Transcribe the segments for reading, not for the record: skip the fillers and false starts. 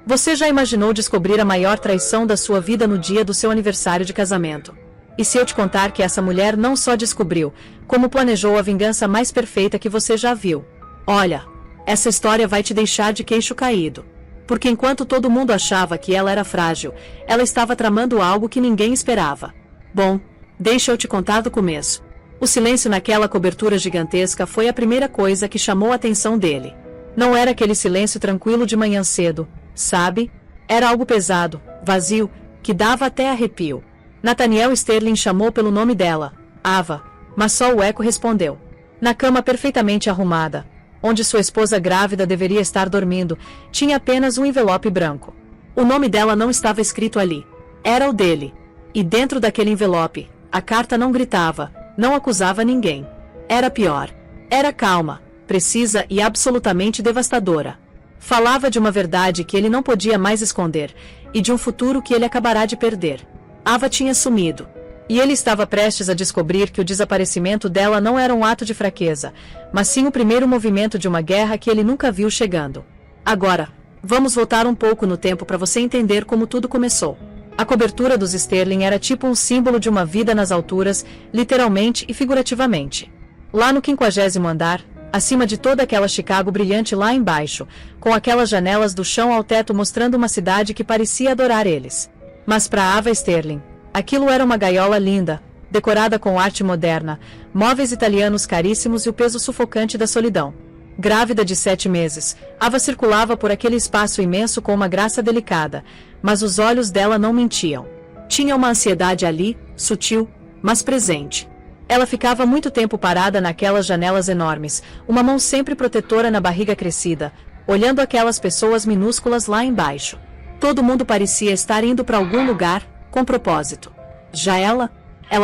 Você já imaginou descobrir a maior traição da sua vida no dia do seu aniversário de casamento? E se eu te contar que essa mulher não só descobriu, como planejou a vingança mais perfeita que você já viu? Olha, essa história vai te deixar de queixo caído. Porque enquanto todo mundo achava que ela era frágil, ela estava tramando algo que ninguém esperava. Bom, deixa eu te contar do começo. O silêncio naquela cobertura gigantesca foi a primeira coisa que chamou a atenção dele. Não era aquele silêncio tranquilo de manhã cedo, sabe? Era algo pesado, vazio, que dava até arrepio. Nathaniel Sterling chamou pelo nome dela, Ava, mas só o eco respondeu. Na cama perfeitamente arrumada, onde sua esposa grávida deveria estar dormindo, tinha apenas um envelope branco. O nome dela não estava escrito ali. Era o dele. E dentro daquele envelope, a carta não gritava, não acusava ninguém. Era pior. Era calma, precisa e absolutamente devastadora. Falava de uma verdade que ele não podia mais esconder, e de um futuro que ele acabará de perder. Ava tinha sumido. E ele estava prestes a descobrir que o desaparecimento dela não era um ato de fraqueza, mas sim o primeiro movimento de uma guerra que ele nunca viu chegando. Agora, vamos voltar um pouco no tempo para você entender como tudo começou. A cobertura dos Sterling era tipo um símbolo de uma vida nas alturas, literalmente e figurativamente. Lá no 50º andar, acima de toda aquela Chicago brilhante lá embaixo, com aquelas janelas do chão ao teto mostrando uma cidade que parecia adorar eles. Mas para Ava Sterling, aquilo era uma gaiola linda, decorada com arte moderna, móveis italianos caríssimos e o peso sufocante da solidão. Grávida de 7 meses, Ava circulava por aquele espaço imenso com uma graça delicada, mas os olhos dela não mentiam. Tinha uma ansiedade ali, sutil, mas presente. Ela ficava muito tempo parada naquelas janelas enormes, uma mão sempre protetora na barriga crescida, olhando aquelas pessoas minúsculas lá embaixo. Todo mundo parecia estar indo para algum lugar, com propósito. Já ela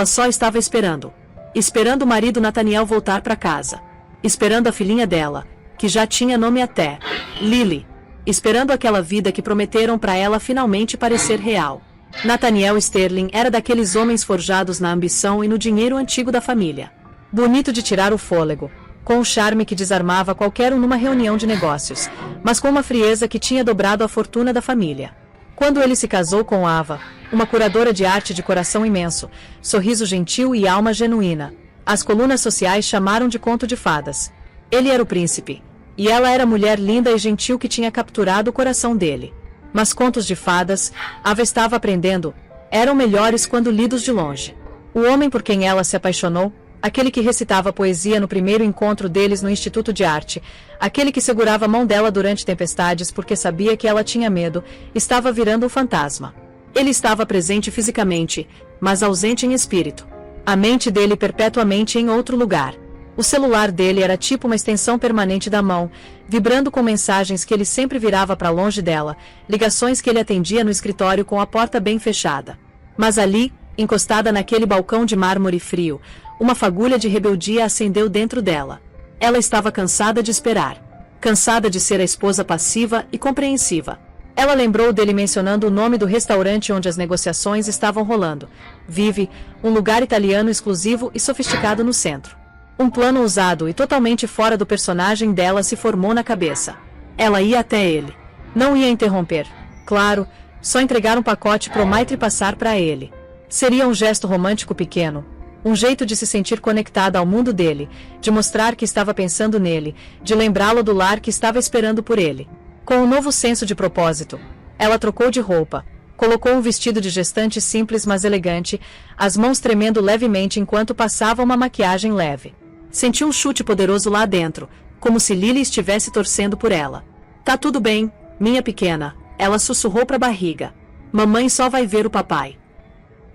só estava esperando. Esperando o marido Nathaniel voltar para casa. Esperando a filhinha dela, que já tinha nome até, Lily. Esperando aquela vida que prometeram para ela finalmente parecer real. Nathaniel Sterling era daqueles homens forjados na ambição e no dinheiro antigo da família. Bonito de tirar o fôlego, com um charme que desarmava qualquer um numa reunião de negócios, mas com uma frieza que tinha dobrado a fortuna da família. Quando ele se casou com Ava, uma curadora de arte de coração imenso, sorriso gentil e alma genuína, as colunas sociais chamaram de conto de fadas. Ele era o príncipe, e ela era a mulher linda e gentil que tinha capturado o coração dele. Mas contos de fadas, Ava estava aprendendo, eram melhores quando lidos de longe. O homem por quem ela se apaixonou, aquele que recitava poesia no primeiro encontro deles no Instituto de Arte, aquele que segurava a mão dela durante tempestades porque sabia que ela tinha medo, estava virando um fantasma. Ele estava presente fisicamente, mas ausente em espírito. A mente dele perpetuamente em outro lugar. O celular dele era tipo uma extensão permanente da mão, vibrando com mensagens que ele sempre virava para longe dela, ligações que ele atendia no escritório com a porta bem fechada. Mas ali, encostada naquele balcão de mármore frio, uma fagulha de rebeldia acendeu dentro dela. Ela estava cansada de esperar. Cansada de ser a esposa passiva e compreensiva. Ela lembrou dele mencionando o nome do restaurante onde as negociações estavam rolando. Vive, um lugar italiano exclusivo e sofisticado no centro. Um plano usado e totalmente fora do personagem dela se formou na cabeça. Ela ia até ele. Não ia interromper. Claro, só entregar um pacote pro Maitre passar para ele. Seria um gesto romântico pequeno. Um jeito de se sentir conectada ao mundo dele, de mostrar que estava pensando nele, de lembrá-lo do lar que estava esperando por ele. Com um novo senso de propósito, ela trocou de roupa, colocou um vestido de gestante simples mas elegante, as mãos tremendo levemente enquanto passava uma maquiagem leve. Sentiu um chute poderoso lá dentro, como se Lily estivesse torcendo por ela. Tá tudo bem, minha pequena, ela sussurrou para a barriga. Mamãe só vai ver o papai.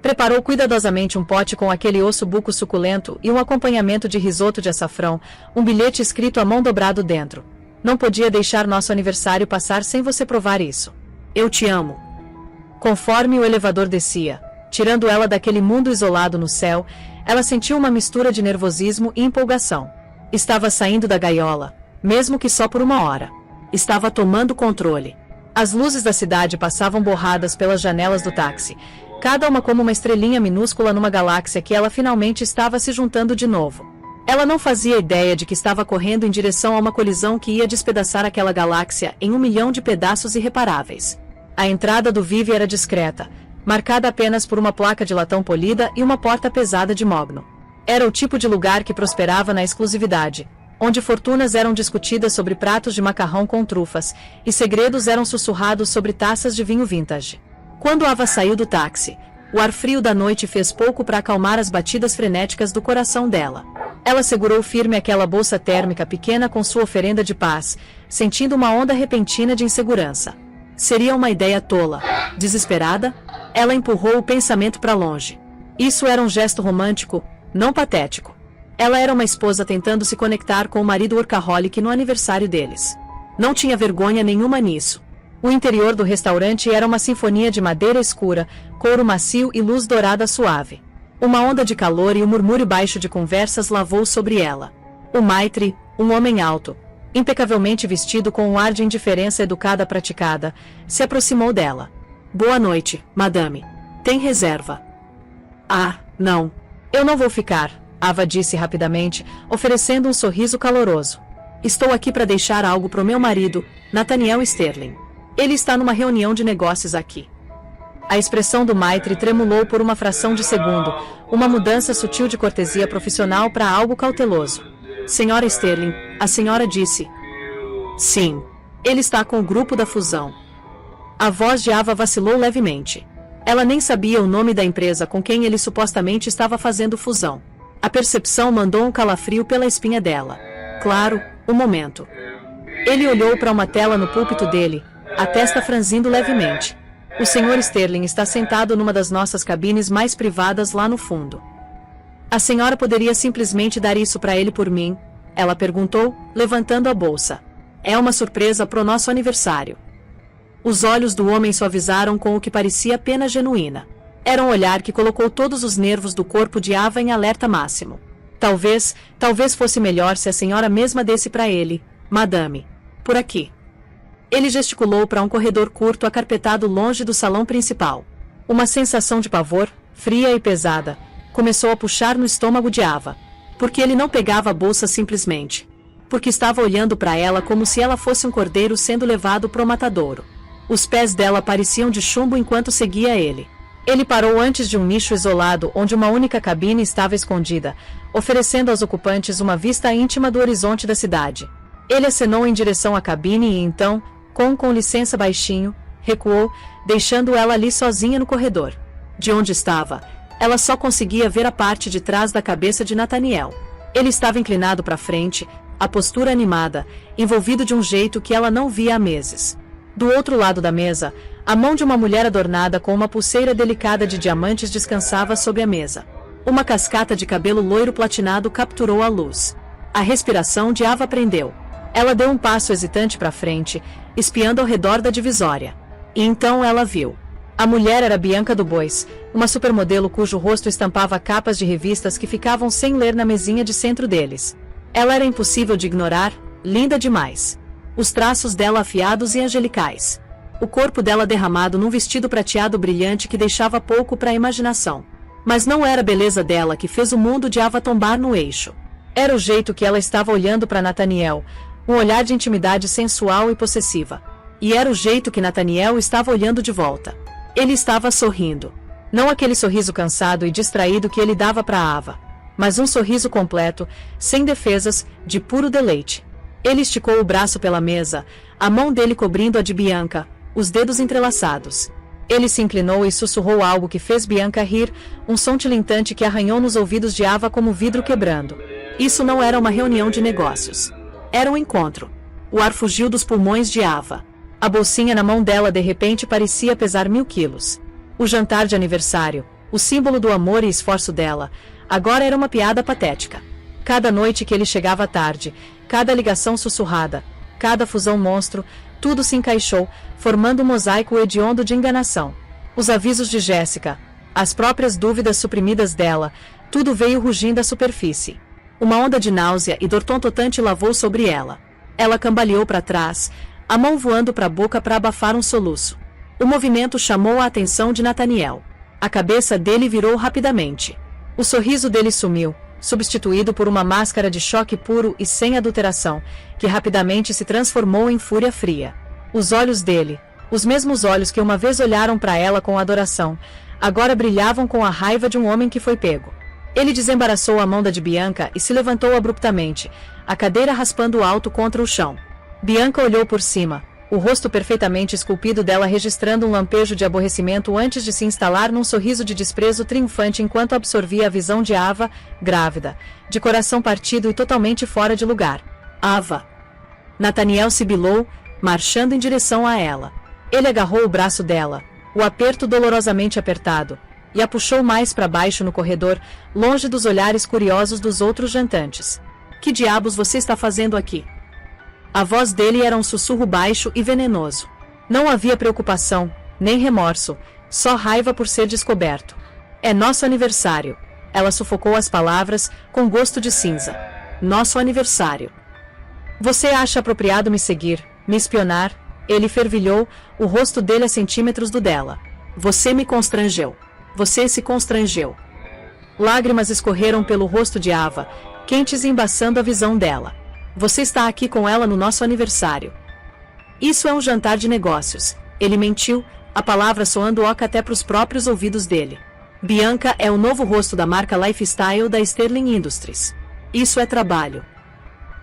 Preparou cuidadosamente um pote com aquele osso buco suculento e um acompanhamento de risoto de açafrão, um bilhete escrito à mão dobrado dentro. Não podia deixar nosso aniversário passar sem você provar isso. Eu te amo. Conforme o elevador descia, tirando ela daquele mundo isolado no céu, ela sentiu uma mistura de nervosismo e empolgação. Estava saindo da gaiola, mesmo que só por uma hora. Estava tomando controle. As luzes da cidade passavam borradas pelas janelas do táxi, cada uma como uma estrelinha minúscula numa galáxia que ela finalmente estava se juntando de novo. Ela não fazia ideia de que estava correndo em direção a uma colisão que ia despedaçar aquela galáxia em 1 milhão de pedaços irreparáveis. A entrada do Vive era discreta, marcada apenas por uma placa de latão polida e uma porta pesada de mogno. Era o tipo de lugar que prosperava na exclusividade, onde fortunas eram discutidas sobre pratos de macarrão com trufas, e segredos eram sussurrados sobre taças de vinho vintage. Quando Ava saiu do táxi, o ar frio da noite fez pouco para acalmar as batidas frenéticas do coração dela. Ela segurou firme aquela bolsa térmica pequena com sua oferenda de paz, sentindo uma onda repentina de insegurança. Seria uma ideia tola. Desesperada, ela empurrou o pensamento para longe. Isso era um gesto romântico, não patético. Ela era uma esposa tentando se conectar com o marido workaholic no aniversário deles. Não tinha vergonha nenhuma nisso. O interior do restaurante era uma sinfonia de madeira escura, couro macio e luz dourada suave. Uma onda de calor e um murmúrio baixo de conversas lavou sobre ela. O Maitri, um homem alto, impecavelmente vestido com um ar de indiferença educada praticada, se aproximou dela. Boa noite, madame. Tem reserva? Ah, não. Eu não vou ficar, Ava disse rapidamente, oferecendo um sorriso caloroso. Estou aqui para deixar algo pro meu marido, Nathaniel Sterling. Ele está numa reunião de negócios aqui. A expressão do Maitri tremulou por uma fração de segundo, uma mudança sutil de cortesia profissional para algo cauteloso. Senhora Sterling, a senhora disse. Sim. Ele está com o grupo da fusão. A voz de Ava vacilou levemente. Ela nem sabia o nome da empresa com quem ele supostamente estava fazendo fusão. A percepção mandou um calafrio pela espinha dela. Claro, um momento. Ele olhou para uma tela no púlpito dele, a testa franzindo levemente. O Sr. Sterling está sentado numa das nossas cabines mais privadas lá no fundo. A senhora poderia simplesmente dar isso para ele por mim? Ela perguntou, levantando a bolsa. É uma surpresa pro nosso aniversário. Os olhos do homem suavizaram com o que parecia pena genuína. Era um olhar que colocou todos os nervos do corpo de Ava em alerta máximo. Talvez fosse melhor se a senhora mesma desse para ele, madame. Por aqui. Ele gesticulou para um corredor curto acarpetado longe do salão principal. Uma sensação de pavor, fria e pesada, começou a puxar no estômago de Ava. Porque ele não pegava a bolsa simplesmente. Porque estava olhando para ela como se ela fosse um cordeiro sendo levado pro matadouro. Os pés dela pareciam de chumbo enquanto seguia ele. Ele parou antes de um nicho isolado onde uma única cabine estava escondida, oferecendo aos ocupantes uma vista íntima do horizonte da cidade. Ele acenou em direção à cabine e então, com licença baixinho, recuou, deixando ela ali sozinha no corredor. De onde estava, ela só conseguia ver a parte de trás da cabeça de Nathaniel. Ele estava inclinado para frente, a postura animada, envolvido de um jeito que ela não via há meses. Do outro lado da mesa, a mão de uma mulher adornada com uma pulseira delicada de diamantes descansava sobre a mesa. Uma cascata de cabelo loiro platinado capturou a luz. A respiração de Ava prendeu. Ela deu um passo hesitante para frente, espiando ao redor da divisória. E então ela viu. A mulher era Bianca Dubois, uma supermodelo cujo rosto estampava capas de revistas que ficavam sem ler na mesinha de centro deles. Ela era impossível de ignorar, linda demais. Os traços dela afiados e angelicais. O corpo dela derramado num vestido prateado brilhante que deixava pouco para a imaginação. Mas não era a beleza dela que fez o mundo de Ava tombar no eixo. Era o jeito que ela estava olhando para Nathaniel, um olhar de intimidade sensual e possessiva. E era o jeito que Nathaniel estava olhando de volta. Ele estava sorrindo. Não aquele sorriso cansado e distraído que ele dava para Ava, mas um sorriso completo, sem defesas, de puro deleite. Ele esticou o braço pela mesa, a mão dele cobrindo a de Bianca, os dedos entrelaçados. Ele se inclinou e sussurrou algo que fez Bianca rir, um som tilintante que arranhou nos ouvidos de Ava como vidro quebrando. Isso não era uma reunião de negócios. Era um encontro. O ar fugiu dos pulmões de Ava. A bolsinha na mão dela de repente parecia pesar 1000 quilos. O jantar de aniversário, o símbolo do amor e esforço dela, agora era uma piada patética. Cada noite que ele chegava tarde, cada ligação sussurrada, cada fusão monstro, tudo se encaixou, formando um mosaico hediondo de enganação. Os avisos de Jéssica, as próprias dúvidas suprimidas dela, tudo veio rugindo à superfície. Uma onda de náusea e dor tontotante lavou sobre ela. Ela cambaleou para trás, a mão voando para a boca para abafar um soluço. O movimento chamou a atenção de Nathaniel. A cabeça dele virou rapidamente. O sorriso dele sumiu, substituído por uma máscara de choque puro e sem adulteração, que rapidamente se transformou em fúria fria. Os olhos dele, os mesmos olhos que uma vez olharam para ela com adoração, agora brilhavam com a raiva de um homem que foi pego. Ele desembaraçou a mão da de Bianca e se levantou abruptamente, a cadeira raspando alto contra o chão. Bianca olhou por cima, o rosto perfeitamente esculpido dela registrando um lampejo de aborrecimento antes de se instalar num sorriso de desprezo triunfante enquanto absorvia a visão de Ava, grávida, de coração partido e totalmente fora de lugar. Ava! Nathaniel sibilou, marchando em direção a ela. Ele agarrou o braço dela, o aperto dolorosamente apertado, e a puxou mais para baixo no corredor, longe dos olhares curiosos dos outros jantantes. Que diabos você está fazendo aqui? A voz dele era um sussurro baixo e venenoso. Não havia preocupação, nem remorso, só raiva por ser descoberto. É nosso aniversário. Ela sufocou as palavras, com gosto de cinza. Nosso aniversário. Você acha apropriado me seguir, me espionar? Ele fervilhou, o rosto dele a centímetros do dela. Você me constrangeu. Você se constrangeu. Lágrimas escorreram pelo rosto de Ava, quentes e embaçando a visão dela. Você está aqui com ela no nosso aniversário. Isso é um jantar de negócios. Ele mentiu, a palavra soando oca até para os próprios ouvidos dele. Bianca é o novo rosto da marca Lifestyle da Sterling Industries. Isso é trabalho.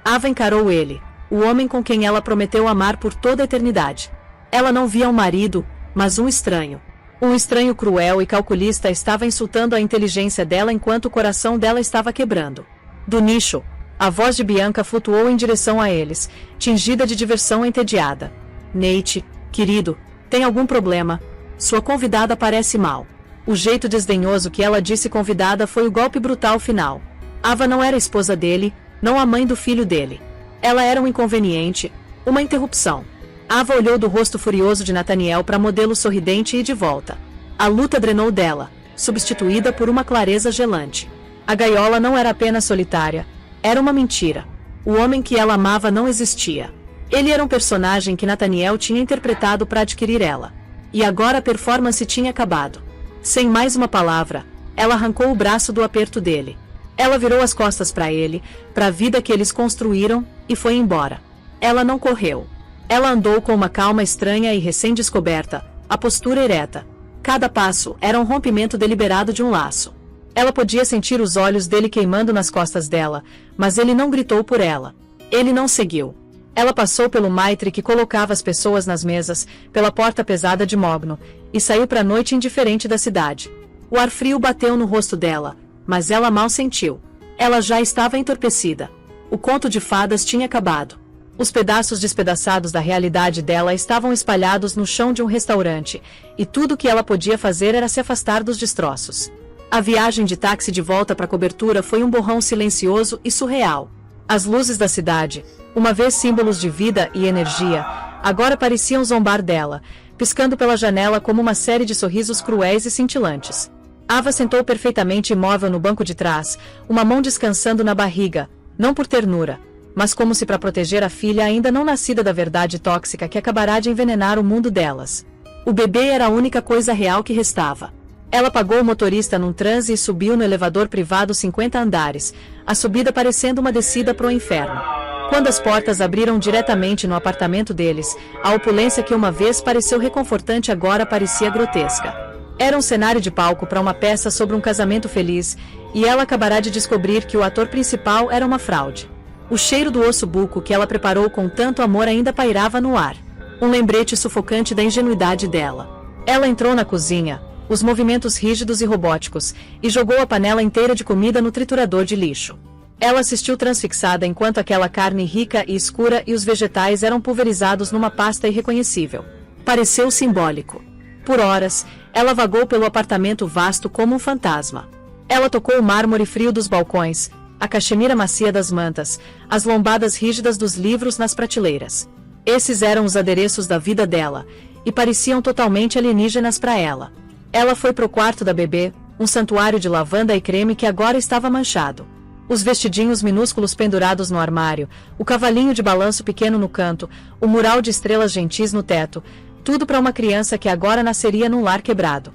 Ava encarou ele, o homem com quem ela prometeu amar por toda a eternidade. Ela não via um marido, mas um estranho. Um estranho cruel e calculista estava insultando a inteligência dela enquanto o coração dela estava quebrando. Do nicho, a voz de Bianca flutuou em direção a eles, tingida de diversão entediada. Nate, querido, tem algum problema? Sua convidada parece mal. O jeito desdenhoso que ela disse convidada foi o golpe brutal final. Ava não era a esposa dele, não a mãe do filho dele. Ela era um inconveniente, uma interrupção. Ava olhou do rosto furioso de Nathaniel para modelo sorridente e de volta. A luta drenou dela, substituída por uma clareza gelante. A gaiola não era apenas solitária, era uma mentira. O homem que ela amava não existia. Ele era um personagem que Nathaniel tinha interpretado para adquirir ela. E agora a performance tinha acabado. Sem mais uma palavra, ela arrancou o braço do aperto dele. Ela virou as costas para ele, para a vida que eles construíram, e foi embora. Ela não correu. Ela andou com uma calma estranha e recém-descoberta, a postura ereta. Cada passo era um rompimento deliberado de um laço. Ela podia sentir os olhos dele queimando nas costas dela, mas ele não gritou por ela. Ele não seguiu. Ela passou pelo maitre que colocava as pessoas nas mesas, pela porta pesada de mogno, e saiu para a noite indiferente da cidade. O ar frio bateu no rosto dela, mas ela mal sentiu. Ela já estava entorpecida. O conto de fadas tinha acabado. Os pedaços despedaçados da realidade dela estavam espalhados no chão de um restaurante, e tudo o que ela podia fazer era se afastar dos destroços. A viagem de táxi de volta para a cobertura foi um borrão silencioso e surreal. As luzes da cidade, uma vez símbolos de vida e energia, agora pareciam zombar dela, piscando pela janela como uma série de sorrisos cruéis e cintilantes. Ava sentou perfeitamente imóvel no banco de trás, uma mão descansando na barriga, não por ternura, mas como se para proteger a filha ainda não nascida da verdade tóxica que acabará de envenenar o mundo delas. O bebê era a única coisa real que restava. Ela pagou o motorista num transe e subiu no elevador privado 50 andares, a subida parecendo uma descida para o inferno. Quando as portas abriram diretamente no apartamento deles, a opulência que uma vez pareceu reconfortante agora parecia grotesca. Era um cenário de palco para uma peça sobre um casamento feliz, e ela acabará de descobrir que o ator principal era uma fraude. O cheiro do osso buco que ela preparou com tanto amor ainda pairava no ar. Um lembrete sufocante da ingenuidade dela. Ela entrou na cozinha, os movimentos rígidos e robóticos, e jogou a panela inteira de comida no triturador de lixo. Ela assistiu transfixada enquanto aquela carne rica e escura e os vegetais eram pulverizados numa pasta irreconhecível. Pareceu simbólico. Por horas, ela vagou pelo apartamento vasto como um fantasma. Ela tocou o mármore frio dos balcões, a caxemira macia das mantas, as lombadas rígidas dos livros nas prateleiras. Esses eram os adereços da vida dela, e pareciam totalmente alienígenas para ela. Ela foi pro quarto da bebê, um santuário de lavanda e creme que agora estava manchado. Os vestidinhos minúsculos pendurados no armário, o cavalinho de balanço pequeno no canto, o mural de estrelas gentis no teto, tudo para uma criança que agora nasceria num lar quebrado.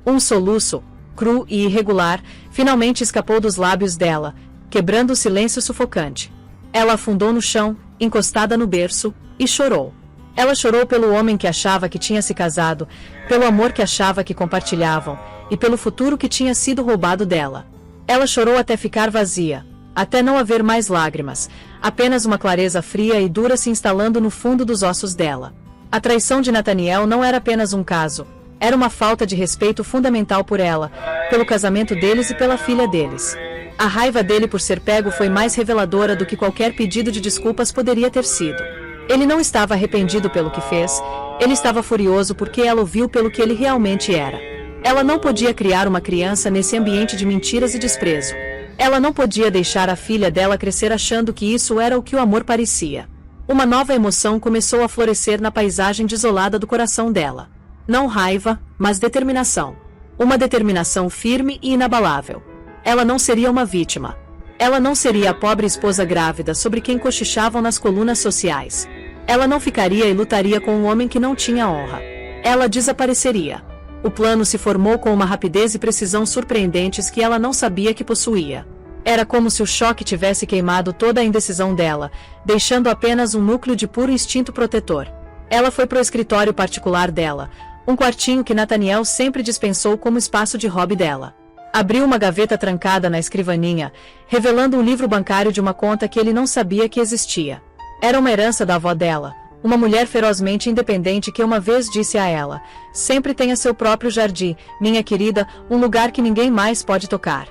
Um soluço, cru e irregular, finalmente escapou dos lábios dela, quebrando o silêncio sufocante. Ela afundou no chão, encostada no berço, e chorou. Ela chorou pelo homem que achava que tinha se casado, pelo amor que achava que compartilhavam, e pelo futuro que tinha sido roubado dela. Ela chorou até ficar vazia, até não haver mais lágrimas, apenas uma clareza fria e dura se instalando no fundo dos ossos dela. A traição de Nathaniel não era apenas um caso, era uma falta de respeito fundamental por ela, pelo casamento deles e pela filha deles. A raiva dele por ser pego foi mais reveladora do que qualquer pedido de desculpas poderia ter sido. Ele não estava arrependido pelo que fez, ele estava furioso porque ela o viu pelo que ele realmente era. Ela não podia criar uma criança nesse ambiente de mentiras e desprezo. Ela não podia deixar a filha dela crescer achando que isso era o que o amor parecia. Uma nova emoção começou a florescer na paisagem desolada do coração dela. Não raiva, mas determinação. Uma determinação firme e inabalável. Ela não seria uma vítima. Ela não seria a pobre esposa grávida sobre quem cochichavam nas colunas sociais. Ela não ficaria e lutaria com um homem que não tinha honra. Ela desapareceria. O plano se formou com uma rapidez e precisão surpreendentes que ela não sabia que possuía. Era como se o choque tivesse queimado toda a indecisão dela, deixando apenas um núcleo de puro instinto protetor. Ela foi pro escritório particular dela, um quartinho que Nathaniel sempre dispensou como espaço de hobby dela. Abriu uma gaveta trancada na escrivaninha, revelando um livro bancário de uma conta que ele não sabia que existia. Era uma herança da avó dela, uma mulher ferozmente independente que uma vez disse a ela: sempre tenha seu próprio jardim, minha querida, um lugar que ninguém mais pode tocar.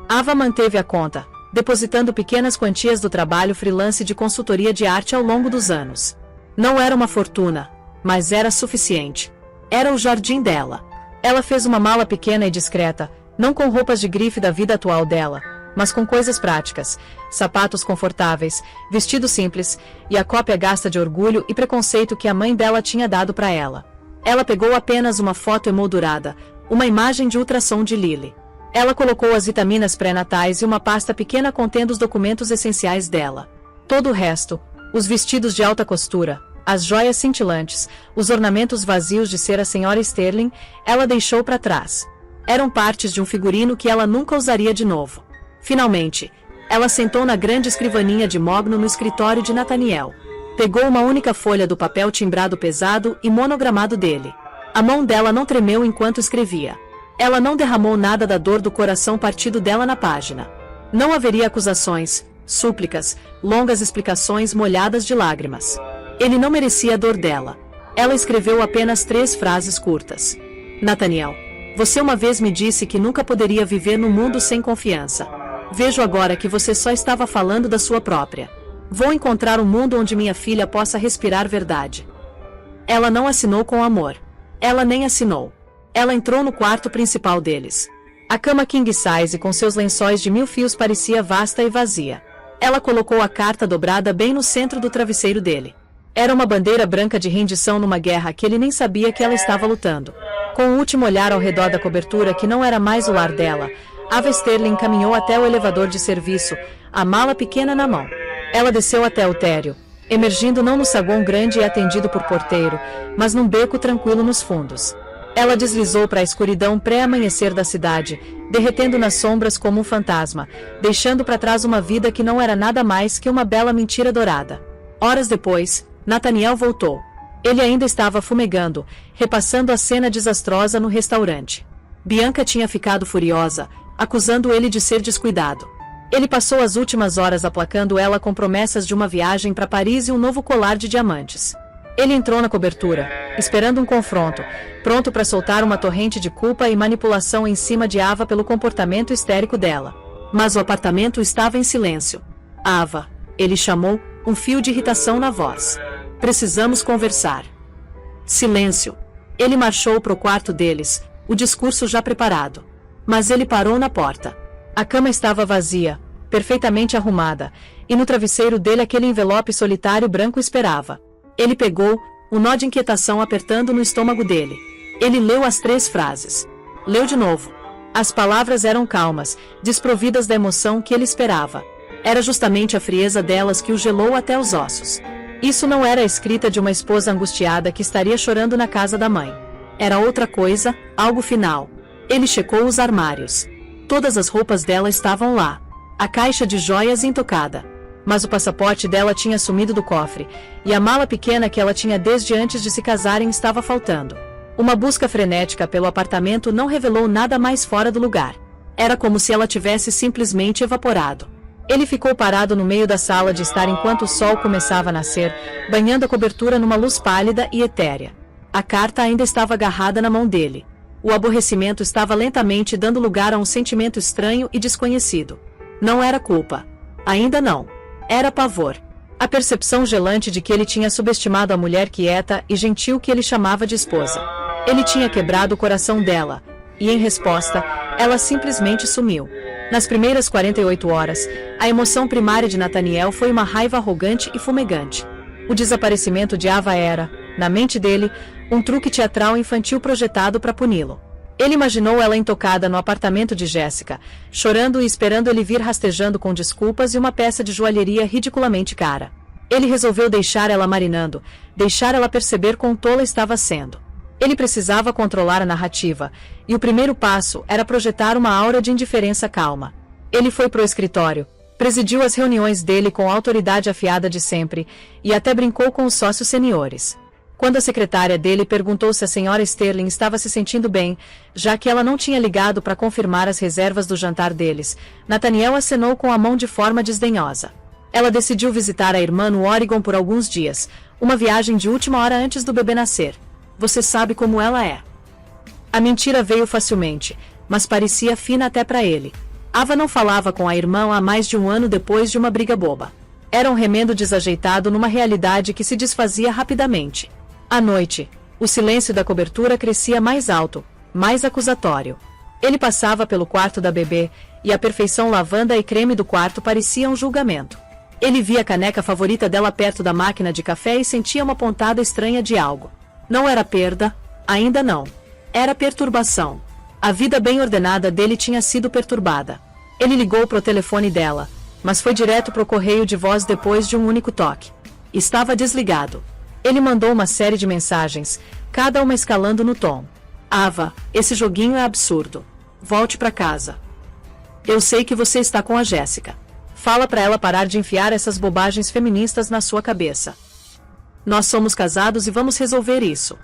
Ava manteve a conta, depositando pequenas quantias do trabalho freelance de consultoria de arte ao longo dos anos. Não era uma fortuna, mas era suficiente. Era o jardim dela. Ela fez uma mala pequena e discreta, não com roupas de grife da vida atual dela, mas com coisas práticas, sapatos confortáveis, vestido simples, e a cópia gasta de orgulho e preconceito que a mãe dela tinha dado para ela. Ela pegou apenas uma foto emoldurada, uma imagem de ultrassom de Lily. Ela colocou as vitaminas pré-natais e uma pasta pequena contendo os documentos essenciais dela. Todo o resto, os vestidos de alta costura, as joias cintilantes, os ornamentos vazios de ser a senhora Sterling, ela deixou para trás. Eram partes de um figurino que ela nunca usaria de novo. Finalmente, ela sentou na grande escrivaninha de mogno no escritório de Nathaniel. Pegou uma única folha do papel timbrado pesado e monogramado dele. A mão dela não tremeu enquanto escrevia. Ela não derramou nada da dor do coração partido dela na página. Não haveria acusações, súplicas, longas explicações molhadas de lágrimas. Ele não merecia a dor dela. Ela escreveu apenas 3 frases curtas. Nathaniel, você uma vez me disse que nunca poderia viver num mundo sem confiança. Vejo agora que você só estava falando da sua própria. Vou encontrar um mundo onde minha filha possa respirar verdade. Ela não assinou com amor. Ela nem assinou. Ela entrou no quarto principal deles. A cama king size com seus lençóis de 1000 fios parecia vasta e vazia. Ela colocou a carta dobrada bem no centro do travesseiro dele. Era uma bandeira branca de rendição numa guerra que ele nem sabia que ela estava lutando. Com o último olhar ao redor da cobertura que não era mais o lar dela, Ava Sterling caminhou até o elevador de serviço, a mala pequena na mão. Ela desceu até o térreo, emergindo não no saguão grande e atendido por porteiro, mas num beco tranquilo nos fundos. Ela deslizou para a escuridão pré-amanhecer da cidade, derretendo nas sombras como um fantasma, deixando para trás uma vida que não era nada mais que uma bela mentira dourada. Horas depois, Nathaniel voltou. Ele ainda estava fumegando, repassando a cena desastrosa no restaurante. Bianca tinha ficado furiosa, acusando ele de ser descuidado. Ele passou as últimas horas aplacando ela com promessas de uma viagem para Paris e um novo colar de diamantes. Ele entrou na cobertura, esperando um confronto, pronto para soltar uma torrente de culpa e manipulação em cima de Ava pelo comportamento histérico dela. Mas o apartamento estava em silêncio. Ava, ele chamou, um fio de irritação na voz. Precisamos conversar. Silêncio. Ele marchou para o quarto deles, o discurso já preparado. Mas ele parou na porta. A cama estava vazia, perfeitamente arrumada, e no travesseiro dele aquele envelope solitário branco esperava. Ele pegou, um nó de inquietação apertando no estômago dele. Ele leu as 3 frases. Leu de novo. As palavras eram calmas, desprovidas da emoção que ele esperava. Era justamente a frieza delas que o gelou até os ossos. Isso não era a escrita de uma esposa angustiada que estaria chorando na casa da mãe. Era outra coisa, algo final. Ele checou os armários. Todas as roupas dela estavam lá. a caixa de joias intocada. Mas o passaporte dela tinha sumido do cofre, e a mala pequena que ela tinha desde antes de se casarem estava faltando. Uma busca frenética pelo apartamento não revelou nada mais fora do lugar. Era como se ela tivesse simplesmente evaporado. Ele ficou parado no meio da sala de estar enquanto o sol começava a nascer, banhando a cobertura numa luz pálida e etérea. A carta ainda estava agarrada na mão dele. O aborrecimento estava lentamente dando lugar a um sentimento estranho e desconhecido. Não era culpa. Ainda não. Era pavor. A percepção gelante de que ele tinha subestimado a mulher quieta e gentil que ele chamava de esposa. Ele tinha quebrado o coração dela, e em resposta, ela simplesmente sumiu. Nas primeiras 48 horas, a emoção primária de Nathaniel foi uma raiva arrogante e fumegante. O desaparecimento de Ava era, na mente dele, um truque teatral infantil projetado para puni-lo. Ele imaginou ela intocada no apartamento de Jéssica, chorando e esperando ele vir rastejando com desculpas e uma peça de joalheria ridiculamente cara. Ele resolveu deixar ela marinando, deixar ela perceber quão tola estava sendo. Ele precisava controlar a narrativa, e o primeiro passo era projetar uma aura de indiferença calma. Ele foi pro escritório, presidiu as reuniões dele com a autoridade afiada de sempre, e até brincou com os sócios seniores. Quando a secretária dele perguntou se a senhora Sterling estava se sentindo bem, já que ela não tinha ligado para confirmar as reservas do jantar deles, Nathaniel acenou com a mão de forma desdenhosa. Ela decidiu visitar a irmã no Oregon por alguns dias, uma viagem de última hora antes do bebê nascer. Você sabe como ela é. A mentira veio facilmente, mas parecia fina até para ele. Ava não falava com a irmã há mais de um ano depois de uma briga boba. Era um remendo desajeitado numa realidade que se desfazia rapidamente. À noite, o silêncio da cobertura crescia mais alto, mais acusatório. Ele passava pelo quarto da bebê, e a perfeição lavanda e creme do quarto parecia um julgamento. Ele via a caneca favorita dela perto da máquina de café e sentia uma pontada estranha de algo. Não era perda, ainda não. Era perturbação. A vida bem ordenada dele tinha sido perturbada. Ele ligou para o telefone dela, mas foi direto para o correio de voz depois de um único toque. Estava desligado. Ele mandou uma série de mensagens, cada uma escalando no tom. Ava, esse joguinho é absurdo. Volte para casa. Eu sei que você está com a Jéssica. Fala para ela parar de enfiar essas bobagens feministas na sua cabeça. Nós somos casados e vamos resolver isso.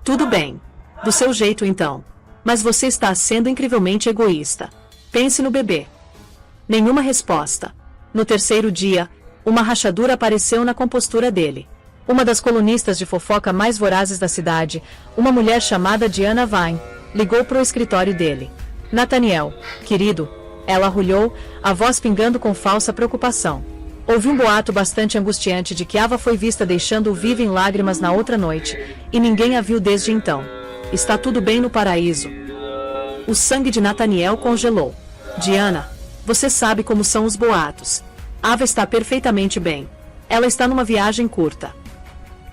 Tudo bem. Do seu jeito então. Mas você está sendo incrivelmente egoísta. Pense no bebê. Nenhuma resposta. No terceiro dia, uma rachadura apareceu na compostura dele. Uma das colunistas de fofoca mais vorazes da cidade, uma mulher chamada Diana Vine, ligou para o escritório dele. Nathaniel, querido, ela arrulhou, a voz pingando com falsa preocupação. Houve um boato bastante angustiante de que Ava foi vista deixando-o vivo em lágrimas na outra noite, e ninguém a viu desde então. Está tudo bem no paraíso. O sangue de Nathaniel congelou. Diana, você sabe como são os boatos. Ava está perfeitamente bem. Ela está numa viagem curta.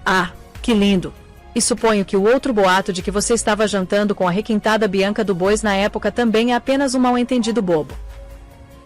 Ah, que lindo! E suponho que o outro boato de que você estava jantando com a requintada Bianca do Bois na época também é apenas um mal-entendido bobo.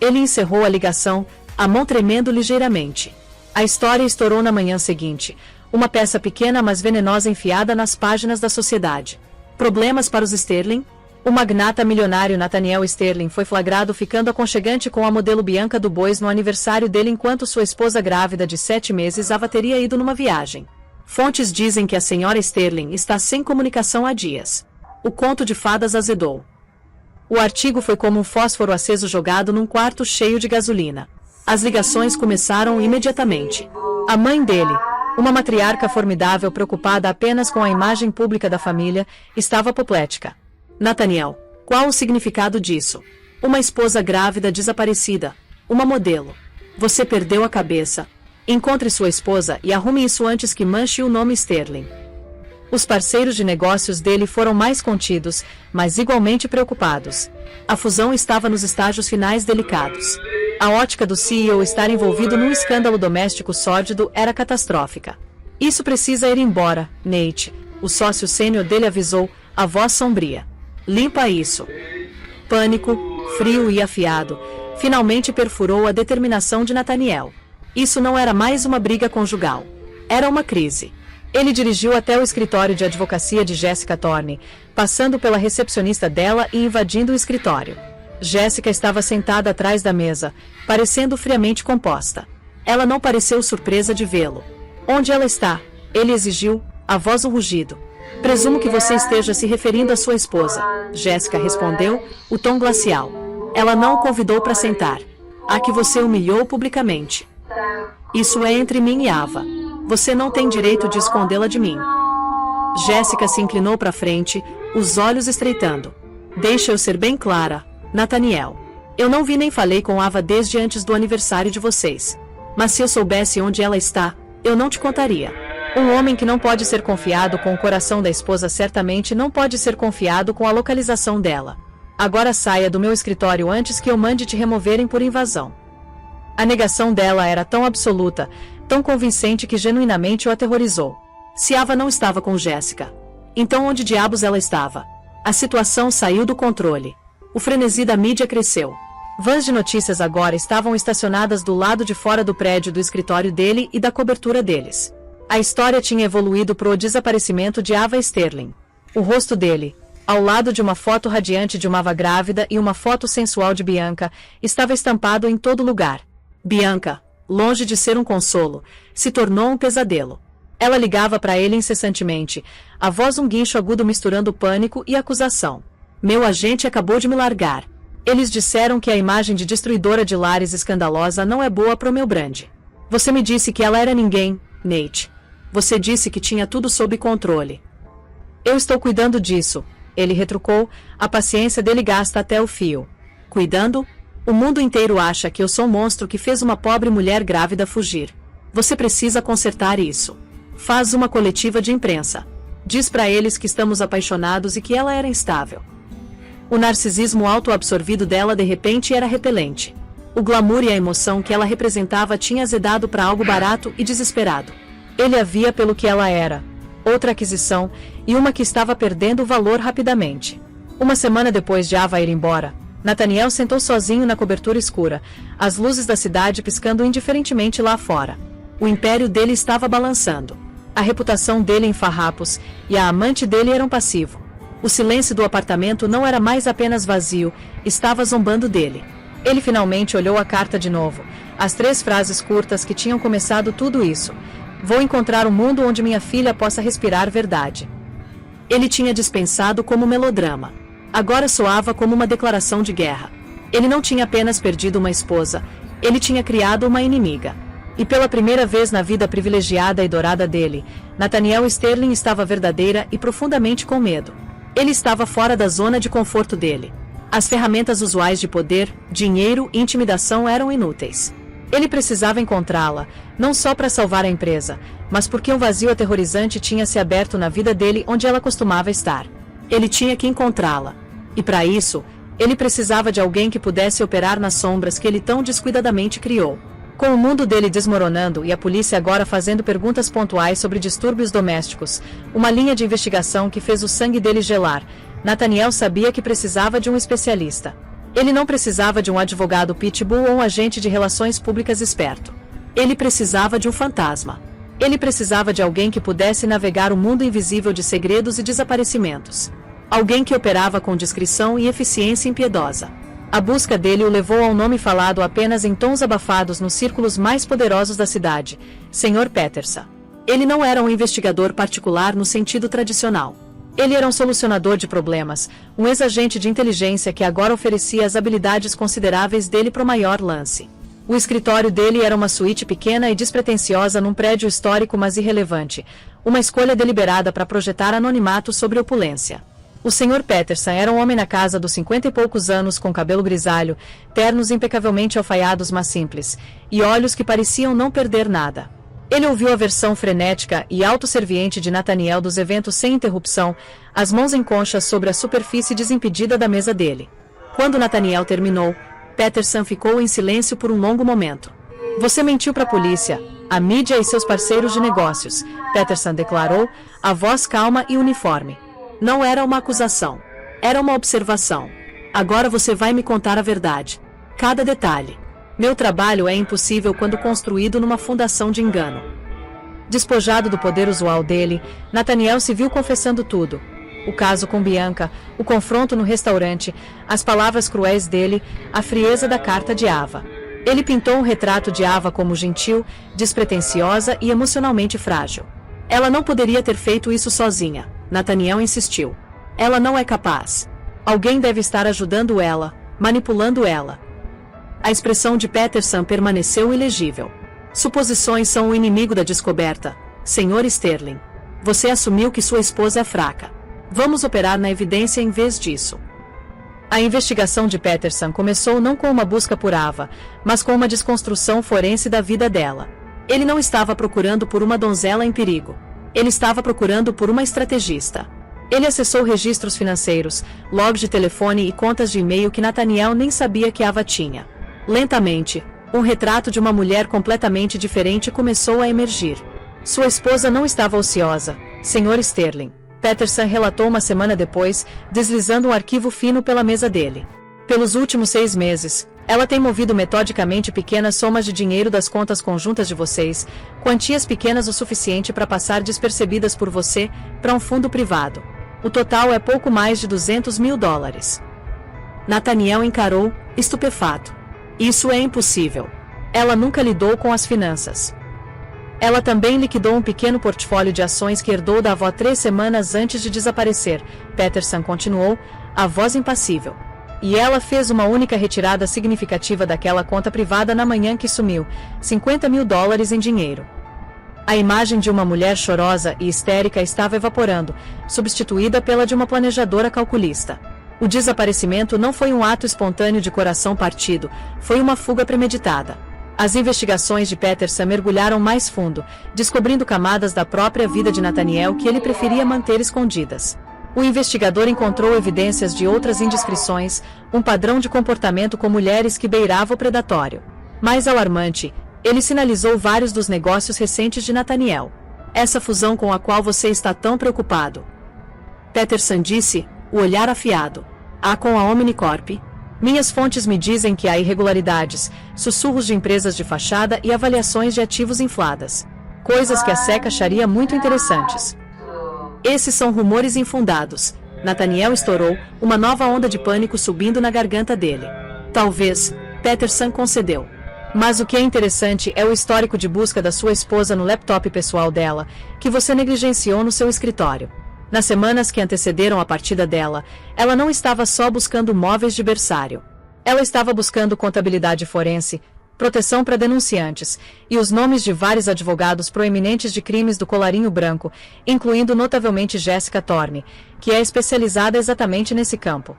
Ele encerrou a ligação, a mão tremendo ligeiramente. A história estourou na manhã seguinte, uma peça pequena mas venenosa enfiada nas páginas da sociedade. Problemas para os Sterling? O magnata milionário Nathaniel Sterling foi flagrado ficando aconchegante com a modelo Bianca do Bois no aniversário dele enquanto sua esposa grávida de 7 meses Ava teria ido numa viagem. Fontes dizem que a senhora Sterling está sem comunicação há dias. O conto de fadas azedou. O artigo foi como um fósforo aceso jogado num quarto cheio de gasolina. As ligações começaram imediatamente. A mãe dele, uma matriarca formidável preocupada apenas com a imagem pública da família, estava apoplética. Nathaniel, qual o significado disso? Uma esposa grávida desaparecida. Uma modelo. Você perdeu a cabeça. Encontre sua esposa e arrume isso antes que manche o nome Sterling. Os parceiros de negócios dele foram mais contidos, mas igualmente preocupados. A fusão estava nos estágios finais delicados. A ótica do CEO estar envolvido num escândalo doméstico sórdido era catastrófica. Isso precisa ir embora, Nate, o sócio sênior dele avisou, a voz sombria. Limpa isso. Pânico, frio e afiado, finalmente perfurou a determinação de Nathaniel. Isso não era mais uma briga conjugal. Era uma crise. Ele dirigiu até o escritório de advocacia de Jessica Thorne, passando pela recepcionista dela e invadindo o escritório. Jéssica estava sentada atrás da mesa, parecendo friamente composta. Ela não pareceu surpresa de vê-lo. Onde ela está? Ele exigiu, a voz um rugido. Presumo que você esteja se referindo à sua esposa. Jéssica respondeu, o tom glacial. Ela não o convidou para sentar. A que você humilhou publicamente. Isso é entre mim e Ava. Você não tem direito de escondê-la de mim. Jéssica se inclinou para frente, os olhos estreitando. Deixa eu ser bem clara, Nathaniel. Eu não vi nem falei com Ava desde antes do aniversário de vocês. Mas se eu soubesse onde ela está, eu não te contaria. Um homem que não pode ser confiado com o coração da esposa certamente não pode ser confiado com a localização dela. Agora saia do meu escritório antes que eu mande te removerem por invasão. A negação dela era tão absoluta, tão convincente que genuinamente o aterrorizou. Se Ava não estava com Jéssica, então onde diabos ela estava? A situação saiu do controle. O frenesi da mídia cresceu. Vans de notícias agora estavam estacionadas do lado de fora do prédio do escritório dele e da cobertura deles. A história tinha evoluído para o desaparecimento de Ava Sterling. O rosto dele, ao lado de uma foto radiante de uma Ava grávida e uma foto sensual de Bianca, estava estampado em todo lugar. Bianca, longe de ser um consolo, se tornou um pesadelo. Ela ligava para ele incessantemente, a voz um guincho agudo misturando pânico e acusação. Meu agente acabou de me largar. Eles disseram que a imagem de destruidora de lares escandalosa não é boa para o meu brand. Você me disse que ela era ninguém, Nate. Você disse que tinha tudo sob controle. Eu estou cuidando disso, ele retrucou, a paciência dele gasta até o fio. Cuidando? O mundo inteiro acha que eu sou um monstro que fez uma pobre mulher grávida fugir. Você precisa consertar isso. Faz uma coletiva de imprensa. Diz para eles que estamos apaixonados e que ela era instável. O narcisismo autoabsorvido dela de repente era repelente. O glamour e a emoção que ela representava tinha azedado para algo barato e desesperado. Ele a via pelo que ela era. Outra aquisição, e uma que estava perdendo valor rapidamente. Uma semana depois de Ava ir embora, Nathaniel sentou sozinho na cobertura escura, as luzes da cidade piscando indiferentemente lá fora. O império dele estava balançando. A reputação dele em farrapos, e a amante dele eram passivo. O silêncio do apartamento não era mais apenas vazio, estava zombando dele. Ele finalmente olhou a carta de novo, as 3 frases curtas que tinham começado tudo isso. Vou encontrar um mundo onde minha filha possa respirar verdade. Ele tinha dispensado como melodrama. Agora soava como uma declaração de guerra. Ele não tinha apenas perdido uma esposa, ele tinha criado uma inimiga. E pela primeira vez na vida privilegiada e dourada dele, Nathaniel Sterling estava verdadeira e profundamente com medo. Ele estava fora da zona de conforto dele. As ferramentas usuais de poder, dinheiro e intimidação eram inúteis. Ele precisava encontrá-la, não só para salvar a empresa, mas porque um vazio aterrorizante tinha se aberto na vida dele onde ela costumava estar. Ele tinha que encontrá-la. E para isso, ele precisava de alguém que pudesse operar nas sombras que ele tão descuidadamente criou. Com o mundo dele desmoronando e a polícia agora fazendo perguntas pontuais sobre distúrbios domésticos, uma linha de investigação que fez o sangue dele gelar, Nathaniel sabia que precisava de um especialista. Ele não precisava de um advogado pitbull ou um agente de relações públicas esperto. Ele precisava de um fantasma. Ele precisava de alguém que pudesse navegar o mundo invisível de segredos e desaparecimentos. Alguém que operava com discrição e eficiência impiedosa. A busca dele o levou ao nome falado apenas em tons abafados nos círculos mais poderosos da cidade, Sr. Peterson. Ele não era um investigador particular no sentido tradicional. Ele era um solucionador de problemas, um ex-agente de inteligência que agora oferecia as habilidades consideráveis dele para o maior lance. O escritório dele era uma suíte pequena e despretensiosa num prédio histórico mas irrelevante, uma escolha deliberada para projetar anonimato sobre opulência. O Sr. Peterson era um homem na casa dos 50 e poucos anos com cabelo grisalho, ternos impecavelmente alfaiados mas simples, e olhos que pareciam não perder nada. Ele ouviu a versão frenética e autosserviente de Nathaniel dos eventos sem interrupção, as mãos em conchas sobre a superfície desimpedida da mesa dele. Quando Nathaniel terminou, Peterson ficou em silêncio por um longo momento. Você mentiu para a polícia, a mídia e seus parceiros de negócios, Peterson declarou, a voz calma e uniforme. Não era uma acusação. Era uma observação. Agora você vai me contar a verdade. Cada detalhe. Meu trabalho é impossível quando construído numa fundação de engano. Despojado do poder usual dele, Nathaniel se viu confessando tudo. O caso com Bianca, o confronto no restaurante, as palavras cruéis dele, a frieza da carta de Ava. Ele pintou um retrato de Ava como gentil, despretensiosa e emocionalmente frágil. Ela não poderia ter feito isso sozinha, Nathaniel insistiu. Ela não é capaz. Alguém deve estar ajudando ela, manipulando ela. A expressão de Peterson permaneceu ilegível. Suposições são o inimigo da descoberta, Sr. Sterling. Você assumiu que sua esposa é fraca. Vamos operar na evidência em vez disso. A investigação de Peterson começou não com uma busca por Ava, mas com uma desconstrução forense da vida dela. Ele não estava procurando por uma donzela em perigo. Ele estava procurando por uma estrategista. Ele acessou registros financeiros, logs de telefone e contas de e-mail que Nathaniel nem sabia que Ava tinha. Lentamente, um retrato de uma mulher completamente diferente começou a emergir. Sua esposa não estava ociosa, Sr. Sterling. Peterson relatou uma semana depois, deslizando um arquivo fino pela mesa dele. Pelos últimos 6 meses, ela tem movido metodicamente pequenas somas de dinheiro das contas conjuntas de vocês, quantias pequenas o suficiente para passar despercebidas por você, para um fundo privado. O total é pouco mais de $200 mil. Nathaniel encarou, estupefato. Isso é impossível. Ela nunca lidou com as finanças. Ela também liquidou um pequeno portfólio de ações que herdou da avó 3 semanas antes de desaparecer, Peterson continuou, a voz impassível. E ela fez uma única retirada significativa daquela conta privada na manhã que sumiu, $50 mil em dinheiro. A imagem de uma mulher chorosa e histérica estava evaporando, substituída pela de uma planejadora calculista. O desaparecimento não foi um ato espontâneo de coração partido, foi uma fuga premeditada. As investigações de Peterson mergulharam mais fundo, descobrindo camadas da própria vida de Nathaniel que ele preferia manter escondidas. O investigador encontrou evidências de outras indiscrições, um padrão de comportamento com mulheres que beirava o predatório. Mais alarmante, ele sinalizou vários dos negócios recentes de Nathaniel. Essa fusão com a qual você está tão preocupado. Peterson disse, o olhar afiado. Há com a Omnicorp. Minhas fontes me dizem que há irregularidades, sussurros de empresas de fachada e avaliações de ativos infladas. Coisas que a SEC acharia muito interessantes. Esses são rumores infundados. Nathaniel estourou, uma nova onda de pânico subindo na garganta dele. Talvez, Peterson concedeu. Mas o que é interessante é o histórico de busca da sua esposa no laptop pessoal dela, que você negligenciou no seu escritório. Nas semanas que antecederam a partida dela, ela não estava só buscando móveis de berçário. Ela estava buscando contabilidade forense, proteção para denunciantes, e os nomes de vários advogados proeminentes de crimes do colarinho branco, incluindo notavelmente Jessica Thorne, que é especializada exatamente nesse campo.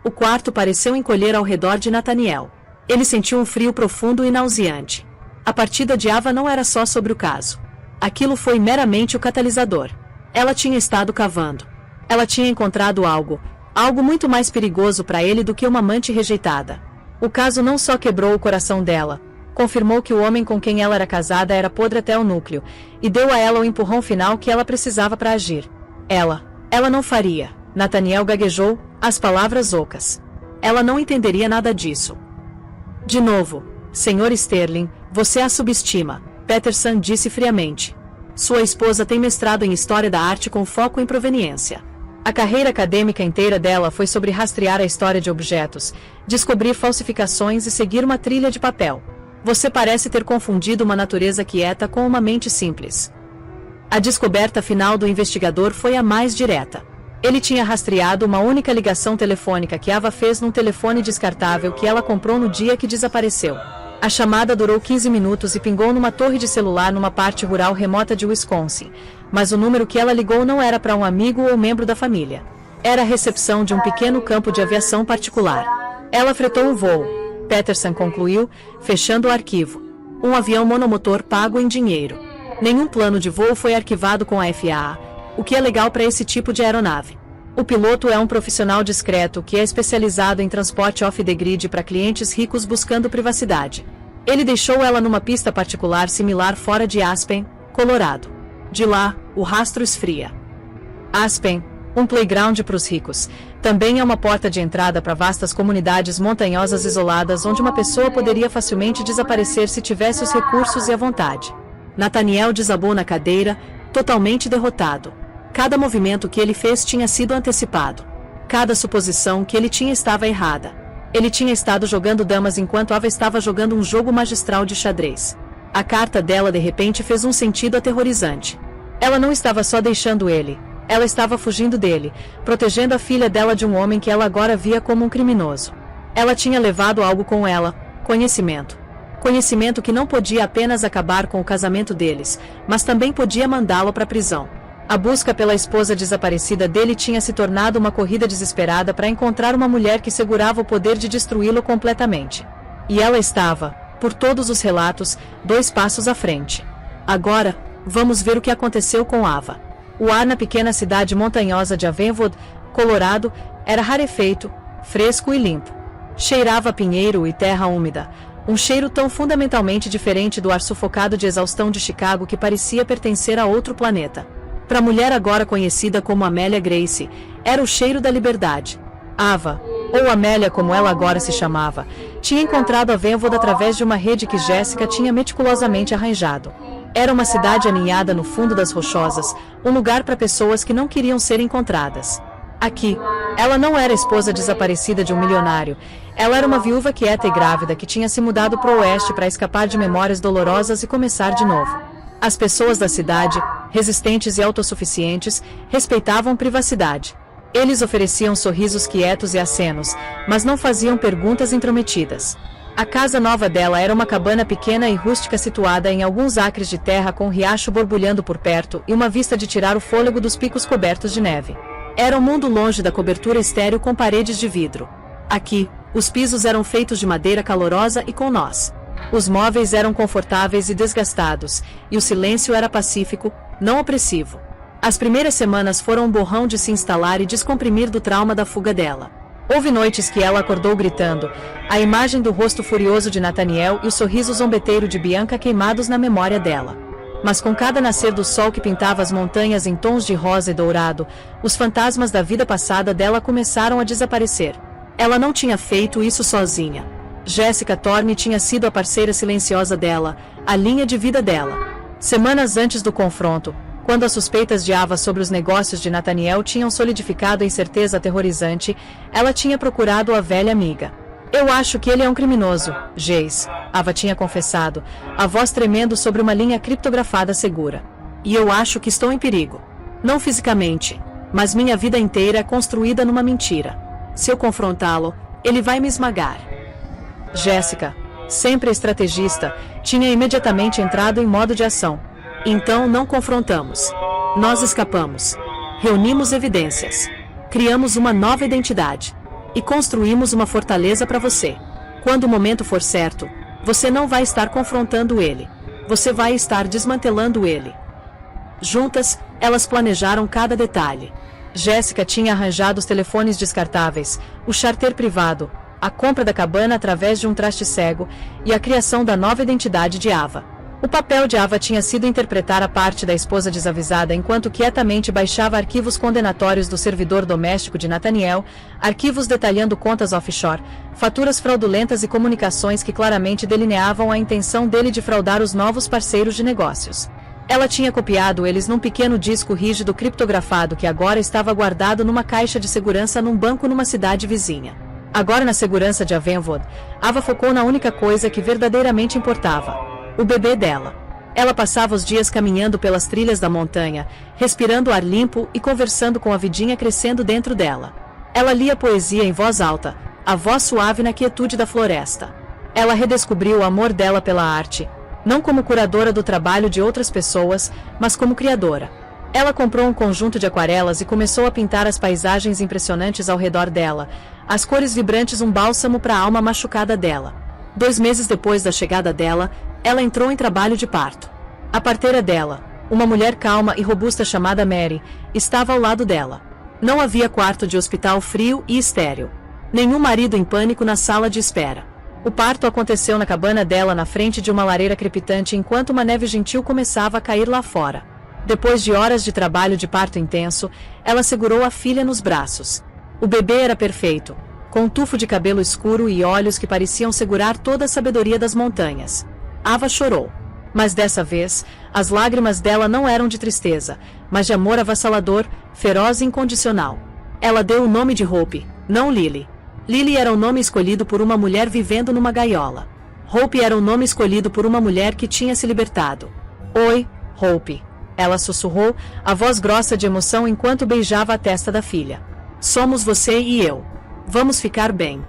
O quarto pareceu encolher ao redor de Nathaniel. Ele sentiu um frio profundo e nauseante. A partida de Ava não era só sobre o caso. Aquilo foi meramente o catalisador. Ela tinha estado cavando. Ela tinha encontrado algo muito mais perigoso para ele do que uma amante rejeitada. O caso não só quebrou o coração dela, confirmou que o homem com quem ela era casada era podre até o núcleo, e deu a ela o empurrão final que ela precisava para agir. Ela não faria. Nathaniel gaguejou, as palavras ocas. Ela não entenderia nada disso. De novo, Sr. Sterling, você a subestima, Peterson disse friamente. Sua esposa tem mestrado em História da Arte com foco em proveniência. A carreira acadêmica inteira dela foi sobre rastrear a história de objetos, descobrir falsificações e seguir uma trilha de papel. Você parece ter confundido uma natureza quieta com uma mente simples. A descoberta final do investigador foi a mais direta. Ele tinha rastreado uma única ligação telefônica que Ava fez num telefone descartável que ela comprou no dia que desapareceu. A chamada durou 15 minutos e pingou numa torre de celular numa parte rural remota de Wisconsin, mas o número que ela ligou não era para um amigo ou membro da família. Era a recepção de um pequeno campo de aviação particular. Ela fretou um voo, Peterson concluiu, fechando o arquivo. Um avião monomotor pago em dinheiro. Nenhum plano de voo foi arquivado com a FAA, o que é legal para esse tipo de aeronave. O piloto é um profissional discreto que é especializado em transporte off-the-grid para clientes ricos buscando privacidade. Ele deixou ela numa pista particular similar fora de Aspen, Colorado. De lá, o rastro esfria. Aspen, um playground para os ricos, também é uma porta de entrada para vastas comunidades montanhosas isoladas onde uma pessoa poderia facilmente desaparecer se tivesse os recursos e a vontade. Nathaniel desabou na cadeira, totalmente derrotado. Cada movimento que ele fez tinha sido antecipado. Cada suposição que ele tinha estava errada. Ele tinha estado jogando damas enquanto Ava estava jogando um jogo magistral de xadrez. A carta dela de repente fez um sentido aterrorizante. Ela não estava só deixando ele. Ela estava fugindo dele, protegendo a filha dela de um homem que ela agora via como um criminoso. Ela tinha levado algo com ela, conhecimento. Conhecimento que não podia apenas acabar com o casamento deles, mas também podia mandá-lo para a prisão. A busca pela esposa desaparecida dele tinha se tornado uma corrida desesperada para encontrar uma mulher que segurava o poder de destruí-lo completamente. E ela estava, por todos os relatos, 2 passos à frente. Agora, vamos ver o que aconteceu com Ava. O ar na pequena cidade montanhosa de Avenwood, Colorado, era rarefeito, fresco e limpo. Cheirava a pinheiro e terra úmida, um cheiro tão fundamentalmente diferente do ar sufocado de exaustão de Chicago que parecia pertencer a outro planeta. Para a mulher agora conhecida como Amélia Grace, era o cheiro da liberdade. Ava, ou Amélia como ela agora se chamava, tinha encontrado Avenwood através de uma rede que Jessica tinha meticulosamente arranjado. Era uma cidade aninhada no fundo das rochosas, um lugar para pessoas que não queriam ser encontradas. Aqui, ela não era a esposa desaparecida de um milionário. Ela era uma viúva quieta e grávida que tinha se mudado para o oeste para escapar de memórias dolorosas e começar de novo. As pessoas da cidade, resistentes e autossuficientes, respeitavam privacidade. Eles ofereciam sorrisos quietos e acenos, mas não faziam perguntas intrometidas. A casa nova dela era uma cabana pequena e rústica situada em alguns acres de terra com um riacho borbulhando por perto e uma vista de tirar o fôlego dos picos cobertos de neve. Era um mundo longe da cobertura estéril com paredes de vidro. Aqui, os pisos eram feitos de madeira calorosa e com nós. Os móveis eram confortáveis e desgastados, e o silêncio era pacífico, não opressivo. As primeiras semanas foram um borrão de se instalar e descomprimir do trauma da fuga dela. Houve noites que ela acordou gritando, a imagem do rosto furioso de Nathaniel e o sorriso zombeteiro de Bianca queimados na memória dela. Mas com cada nascer do sol que pintava as montanhas em tons de rosa e dourado, os fantasmas da vida passada dela começaram a desaparecer. Ela não tinha feito isso sozinha. Jessica Thorne tinha sido a parceira silenciosa dela, a linha de vida dela. Semanas antes do confronto, quando as suspeitas de Ava sobre os negócios de Nathaniel tinham solidificado em certeza aterrorizante, ela tinha procurado a velha amiga. Eu acho que ele é um criminoso, Jace, Ava tinha confessado, a voz tremendo sobre uma linha criptografada segura. E eu acho que estou em perigo. Não fisicamente, mas minha vida inteira é construída numa mentira. Se eu confrontá-lo, ele vai me esmagar. Jéssica, sempre estrategista, tinha imediatamente entrado em modo de ação. Então não confrontamos. Nós escapamos. Reunimos evidências. Criamos uma nova identidade. E construímos uma fortaleza para você. Quando o momento for certo, você não vai estar confrontando ele. Você vai estar desmantelando ele. Juntas, elas planejaram cada detalhe. Jéssica tinha arranjado os telefones descartáveis, o charter privado, a compra da cabana através de um traste cego e a criação da nova identidade de Ava. O papel de Ava tinha sido interpretar a parte da esposa desavisada enquanto quietamente baixava arquivos condenatórios do servidor doméstico de Nathaniel, arquivos detalhando contas offshore, faturas fraudulentas e comunicações que claramente delineavam a intenção dele de fraudar os novos parceiros de negócios. Ela tinha copiado eles num pequeno disco rígido criptografado que agora estava guardado numa caixa de segurança num banco numa cidade vizinha. Agora na segurança de Avenwood, Ava focou na única coisa que verdadeiramente importava. O bebê dela. Ela passava os dias caminhando pelas trilhas da montanha, respirando ar limpo e conversando com a vidinha crescendo dentro dela. Ela lia poesia em voz alta, a voz suave na quietude da floresta. Ela redescobriu o amor dela pela arte, não como curadora do trabalho de outras pessoas, mas como criadora. Ela comprou um conjunto de aquarelas e começou a pintar as paisagens impressionantes ao redor dela, as cores vibrantes um bálsamo para a alma machucada dela. 2 meses depois da chegada dela, ela entrou em trabalho de parto. A parteira dela, uma mulher calma e robusta chamada Mary, estava ao lado dela. Não havia quarto de hospital frio e estéril. Nenhum marido em pânico na sala de espera. O parto aconteceu na cabana dela na frente de uma lareira crepitante enquanto uma neve gentil começava a cair lá fora. Depois de horas de trabalho de parto intenso, ela segurou a filha nos braços. O bebê era perfeito, com um tufo de cabelo escuro e olhos que pareciam segurar toda a sabedoria das montanhas. Ava chorou. Mas dessa vez, as lágrimas dela não eram de tristeza, mas de amor avassalador, feroz e incondicional. Ela deu o nome de Hope, não Lily. Lily era o nome escolhido por uma mulher vivendo numa gaiola. Hope era o nome escolhido por uma mulher que tinha se libertado. Oi, Hope. Ela sussurrou, a voz grossa de emoção enquanto beijava a testa da filha. Somos você e eu. Vamos ficar bem.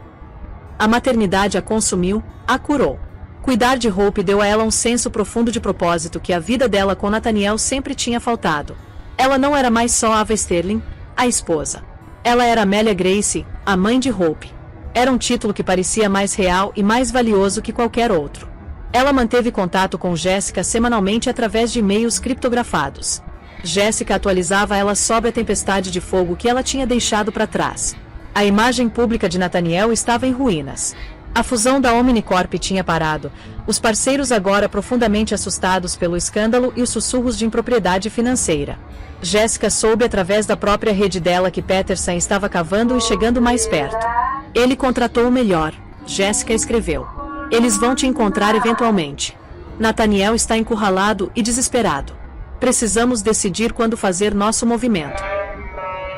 A maternidade a consumiu, a curou. Cuidar de Hope deu a ela um senso profundo de propósito que a vida dela com Nathaniel sempre tinha faltado. Ela não era mais só Ava Sterling, a esposa. Ela era Amélia Grace, a mãe de Hope. Era um título que parecia mais real e mais valioso que qualquer outro. Ela manteve contato com Jessica semanalmente através de e-mails criptografados. Jessica atualizava ela sobre a tempestade de fogo que ela tinha deixado para trás. A imagem pública de Nathaniel estava em ruínas. A fusão da Omnicorp tinha parado, os parceiros agora profundamente assustados pelo escândalo e os sussurros de impropriedade financeira. Jessica soube através da própria rede dela que Peterson estava cavando e chegando mais perto. Ele contratou o melhor, Jessica escreveu. Eles vão te encontrar eventualmente. Nathaniel está encurralado e desesperado. Precisamos decidir quando fazer nosso movimento.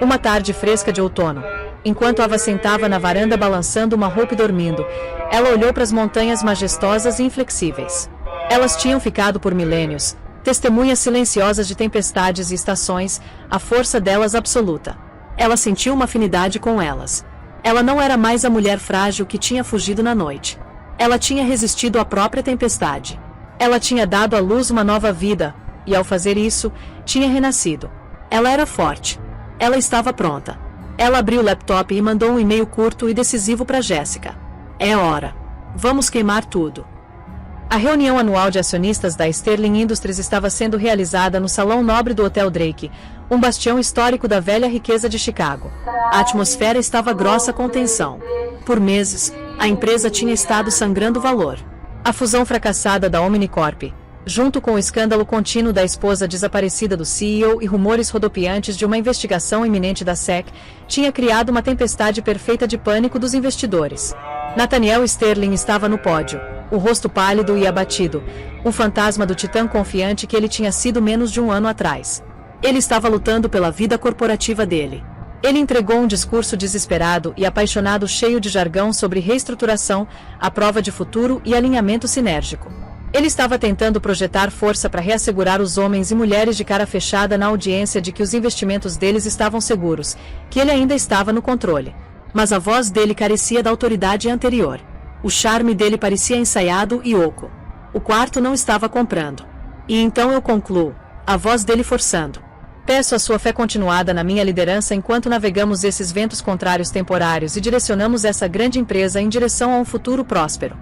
Uma tarde fresca de outono. Enquanto Ava sentava na varanda balançando uma roupa e dormindo, ela olhou para as montanhas majestosas e inflexíveis. Elas tinham ficado por milênios, testemunhas silenciosas de tempestades e estações, a força delas absoluta. Ela sentiu uma afinidade com elas. Ela não era mais a mulher frágil que tinha fugido na noite. Ela tinha resistido à própria tempestade. Ela tinha dado à luz uma nova vida, e ao fazer isso, tinha renascido. Ela era forte. Ela estava pronta. Ela abriu o laptop e mandou um e-mail curto e decisivo para Jessica. É hora. Vamos queimar tudo. A reunião anual de acionistas da Sterling Industries estava sendo realizada no Salão Nobre do Hotel Drake, um bastião histórico da velha riqueza de Chicago. A atmosfera estava grossa com tensão. Por meses, a empresa tinha estado sangrando valor. A fusão fracassada da Omnicorp, junto com o escândalo contínuo da esposa desaparecida do CEO e rumores rodopiantes de uma investigação iminente da SEC, tinha criado uma tempestade perfeita de pânico dos investidores. Nathaniel Sterling estava no pódio, o rosto pálido e abatido, um fantasma do titã confiante que ele tinha sido menos de um ano atrás. Ele estava lutando pela vida corporativa dele. Ele entregou um discurso desesperado e apaixonado cheio de jargão sobre reestruturação, a prova de futuro e alinhamento sinérgico. Ele estava tentando projetar força para reassegurar os homens e mulheres de cara fechada na audiência de que os investimentos deles estavam seguros, que ele ainda estava no controle. Mas a voz dele carecia da autoridade anterior. O charme dele parecia ensaiado e oco. O quarto não estava comprando. E então eu concluo, a voz dele forçando. Peço a sua fé continuada na minha liderança enquanto navegamos esses ventos contrários temporários e direcionamos essa grande empresa em direção a um futuro próspero.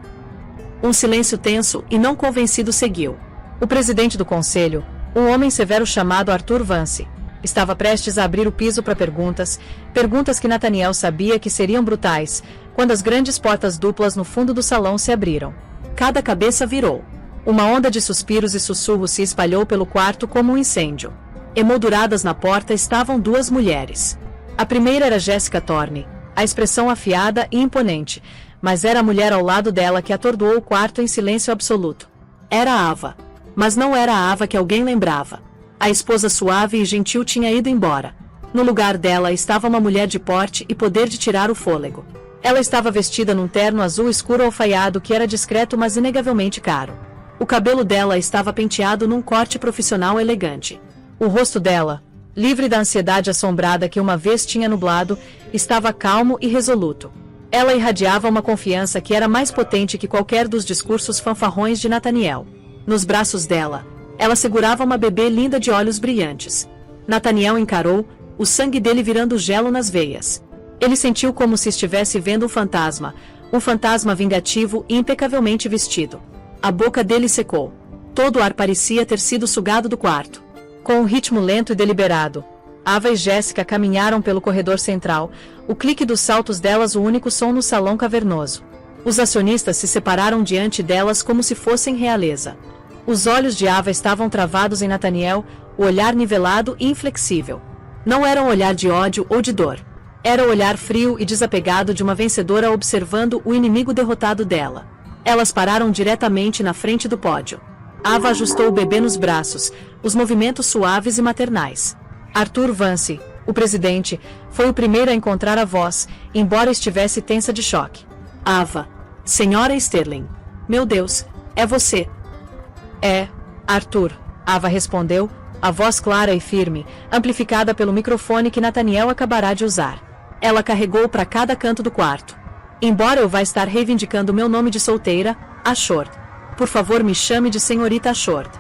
Um silêncio tenso e não convencido seguiu. O presidente do conselho, um homem severo chamado Arthur Vance, estava prestes a abrir o piso para perguntas que Nathaniel sabia que seriam brutais, quando as grandes portas duplas no fundo do salão se abriram. Cada cabeça virou. Uma onda de suspiros e sussurros se espalhou pelo quarto como um incêndio. Emolduradas na porta estavam duas mulheres. A primeira era Jessica Thorne, a expressão afiada e imponente, mas era a mulher ao lado dela que atordoou o quarto em silêncio absoluto. Era a Ava. Mas não era a Ava que alguém lembrava. A esposa suave e gentil tinha ido embora. No lugar dela estava uma mulher de porte e poder de tirar o fôlego. Ela estava vestida num terno azul escuro alfaiado que era discreto mas inegavelmente caro. O cabelo dela estava penteado num corte profissional elegante. O rosto dela, livre da ansiedade assombrada que uma vez tinha nublado, estava calmo e resoluto. Ela irradiava uma confiança que era mais potente que qualquer dos discursos fanfarrões de Nathaniel. Nos braços dela, ela segurava uma bebê linda de olhos brilhantes. Nathaniel encarou, o sangue dele virando gelo nas veias. Ele sentiu como se estivesse vendo um fantasma vingativo e impecavelmente vestido. A boca dele secou. Todo o ar parecia ter sido sugado do quarto. Com um ritmo lento e deliberado, Ava e Jessica caminharam pelo corredor central, o clique dos saltos delas o único som no salão cavernoso. Os acionistas se separaram diante delas como se fossem realeza. Os olhos de Ava estavam travados em Nathaniel, o olhar nivelado e inflexível. Não era um olhar de ódio ou de dor. Era o olhar frio e desapegado de uma vencedora observando o inimigo derrotado dela. Elas pararam diretamente na frente do pódio. Ava ajustou o bebê nos braços, os movimentos suaves e maternais. Arthur Vance, o presidente, foi o primeiro a encontrar a voz, embora estivesse tensa de choque. Ava. Senhora Sterling. Meu Deus, é você. É, Arthur, Ava respondeu, a voz clara e firme, amplificada pelo microfone que Nathaniel acabará de usar. Ela carregou para cada canto do quarto. Embora eu vá estar reivindicando meu nome de solteira, Ashord. Por favor, me chame de senhorita Ashord.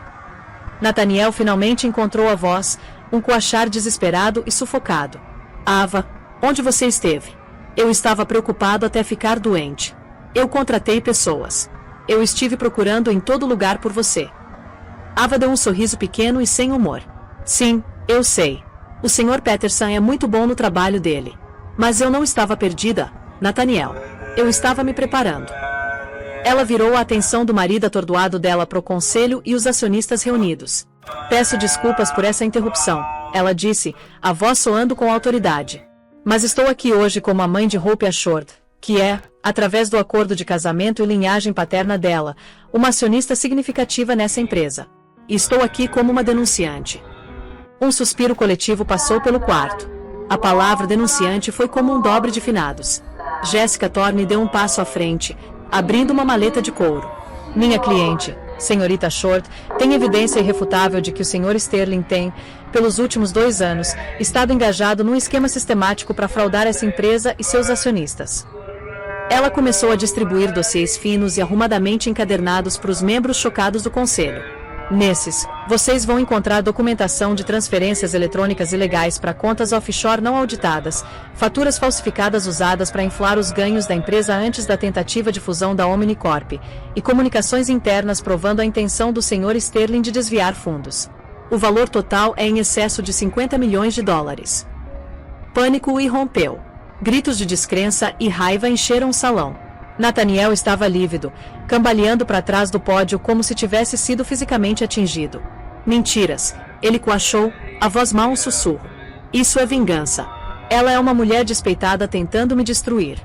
Nathaniel finalmente encontrou a voz, um coachar desesperado e sufocado. Ava, onde você esteve? Eu estava preocupado até ficar doente. Eu contratei pessoas. Eu estive procurando em todo lugar por você. Ava deu um sorriso pequeno e sem humor. Sim, eu sei. O Sr. Peterson é muito bom no trabalho dele. Mas eu não estava perdida, Nathaniel. Eu estava me preparando. Ela virou a atenção do marido atordoado dela para o conselho e os acionistas reunidos. Peço desculpas por essa interrupção, ela disse, a voz soando com autoridade. Mas estou aqui hoje como a mãe de Hope Ashord, que é, através do acordo de casamento e linhagem paterna dela, uma acionista significativa nessa empresa. E estou aqui como uma denunciante. Um suspiro coletivo passou pelo quarto. A palavra denunciante foi como um dobre de finados. Jessica Thorne deu um passo à frente, abrindo uma maleta de couro. Minha cliente, senhorita Ashord, tem evidência irrefutável de que o Sr. Sterling tem, pelos últimos 2 anos, estado engajado num esquema sistemático para fraudar essa empresa e seus acionistas. Ela começou a distribuir dossiês finos e arrumadamente encadernados para os membros chocados do conselho. Nesses, vocês vão encontrar documentação de transferências eletrônicas ilegais para contas offshore não auditadas, faturas falsificadas usadas para inflar os ganhos da empresa antes da tentativa de fusão da Omnicorp, e comunicações internas provando a intenção do Sr. Sterling de desviar fundos. O valor total é em excesso de $50 milhões. Pânico irrompeu. Gritos de descrença e raiva encheram o salão. Nathaniel estava lívido, cambaleando para trás do pódio como se tivesse sido fisicamente atingido. Mentiras, ele coachou, a voz mal um sussurro. Isso é vingança. Ela é uma mulher despeitada tentando me destruir.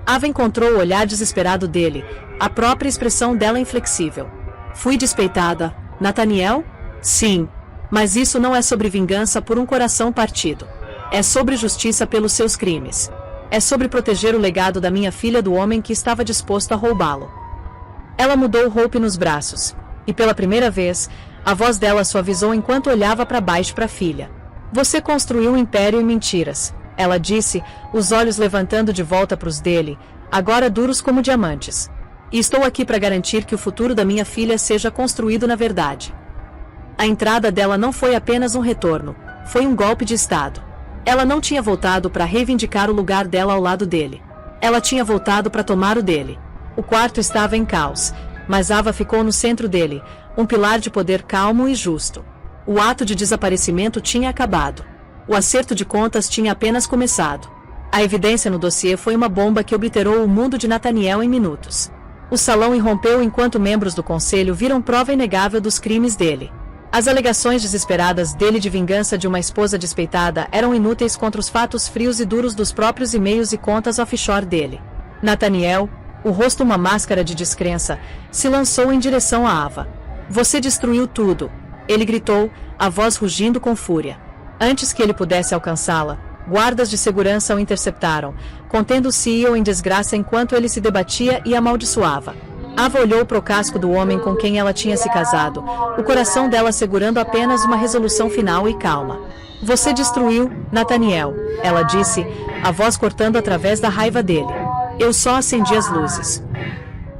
Ava encontrou o olhar desesperado dele, a própria expressão dela inflexível. Fui despeitada, Nathaniel? Sim. Mas isso não é sobre vingança por um coração partido. É sobre justiça pelos seus crimes. É sobre proteger o legado da minha filha do homem que estava disposto a roubá-lo. Ela mudou Hope nos braços, e pela primeira vez, a voz dela suavizou enquanto olhava para baixo para a filha. Você construiu um império em mentiras, ela disse, os olhos levantando de volta para os dele, agora duros como diamantes. E estou aqui para garantir que o futuro da minha filha seja construído na verdade. A entrada dela não foi apenas um retorno, foi um golpe de Estado. Ela não tinha voltado para reivindicar o lugar dela ao lado dele. Ela tinha voltado para tomar o dele. O quarto estava em caos, mas Ava ficou no centro dele, um pilar de poder calmo e justo. O ato de desaparecimento tinha acabado. O acerto de contas tinha apenas começado. A evidência no dossiê foi uma bomba que obliterou o mundo de Nathaniel em minutos. O salão irrompeu enquanto membros do conselho viram prova inegável dos crimes dele. As alegações desesperadas dele de vingança de uma esposa despeitada eram inúteis contra os fatos frios e duros dos próprios e-mails e contas offshore dele. Nathaniel, o rosto uma máscara de descrença, se lançou em direção a Ava. Você destruiu tudo, ele gritou, a voz rugindo com fúria. Antes que ele pudesse alcançá-la, guardas de segurança o interceptaram, contendo o CEO em desgraça enquanto ele se debatia e amaldiçoava. Ava olhou para o casco do homem com quem ela tinha se casado, o coração dela segurando apenas uma resolução final e calma. Você destruiu, Nathaniel, ela disse, a voz cortando através da raiva dele. Eu só acendi as luzes.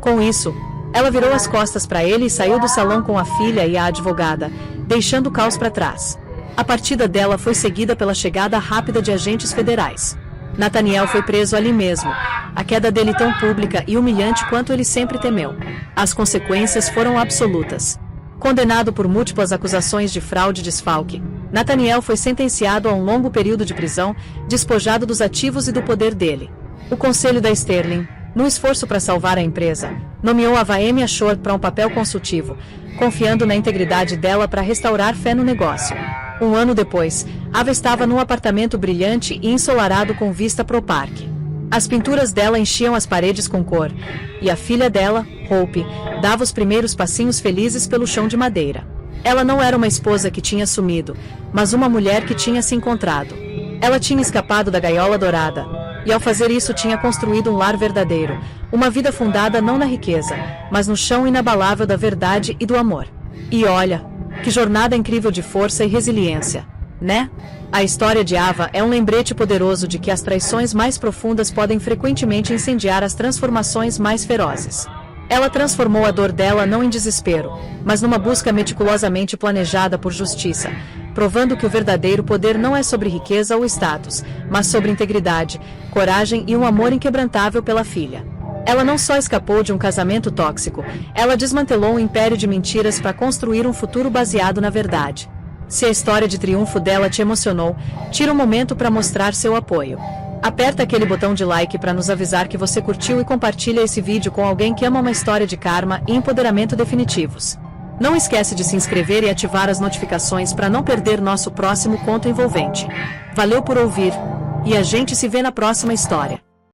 Com isso, ela virou as costas para ele e saiu do salão com a filha e a advogada, deixando o caos para trás. A partida dela foi seguida pela chegada rápida de agentes federais. Nathaniel foi preso ali mesmo, a queda dele tão pública e humilhante quanto ele sempre temeu. As consequências foram absolutas. Condenado por múltiplas acusações de fraude e desfalque, Nathaniel foi sentenciado a um longo período de prisão, despojado dos ativos e do poder dele. O conselho da Sterling, num esforço para salvar a empresa, nomeou Ava Ashord para um papel consultivo, confiando na integridade dela para restaurar fé no negócio. Um ano depois, Ava estava num apartamento brilhante e ensolarado com vista para o parque. As pinturas dela enchiam as paredes com cor, e a filha dela, Hope, dava os primeiros passinhos felizes pelo chão de madeira. Ela não era uma esposa que tinha sumido, mas uma mulher que tinha se encontrado. Ela tinha escapado da gaiola dourada, e ao fazer isso tinha construído um lar verdadeiro, uma vida fundada não na riqueza, mas no chão inabalável da verdade e do amor. E olha, que jornada incrível de força e resiliência, né? A história de Ava é um lembrete poderoso de que as traições mais profundas podem frequentemente incendiar as transformações mais ferozes. Ela transformou a dor dela não em desespero, mas numa busca meticulosamente planejada por justiça, provando que o verdadeiro poder não é sobre riqueza ou status, mas sobre integridade, coragem e um amor inquebrantável pela filha. Ela não só escapou de um casamento tóxico, ela desmantelou um império de mentiras para construir um futuro baseado na verdade. Se a história de triunfo dela te emocionou, tira um momento para mostrar seu apoio. Aperta aquele botão de like para nos avisar que você curtiu e compartilha esse vídeo com alguém que ama uma história de karma e empoderamento definitivos. Não esquece de se inscrever e ativar as notificações para não perder nosso próximo conto envolvente. Valeu por ouvir, e a gente se vê na próxima história.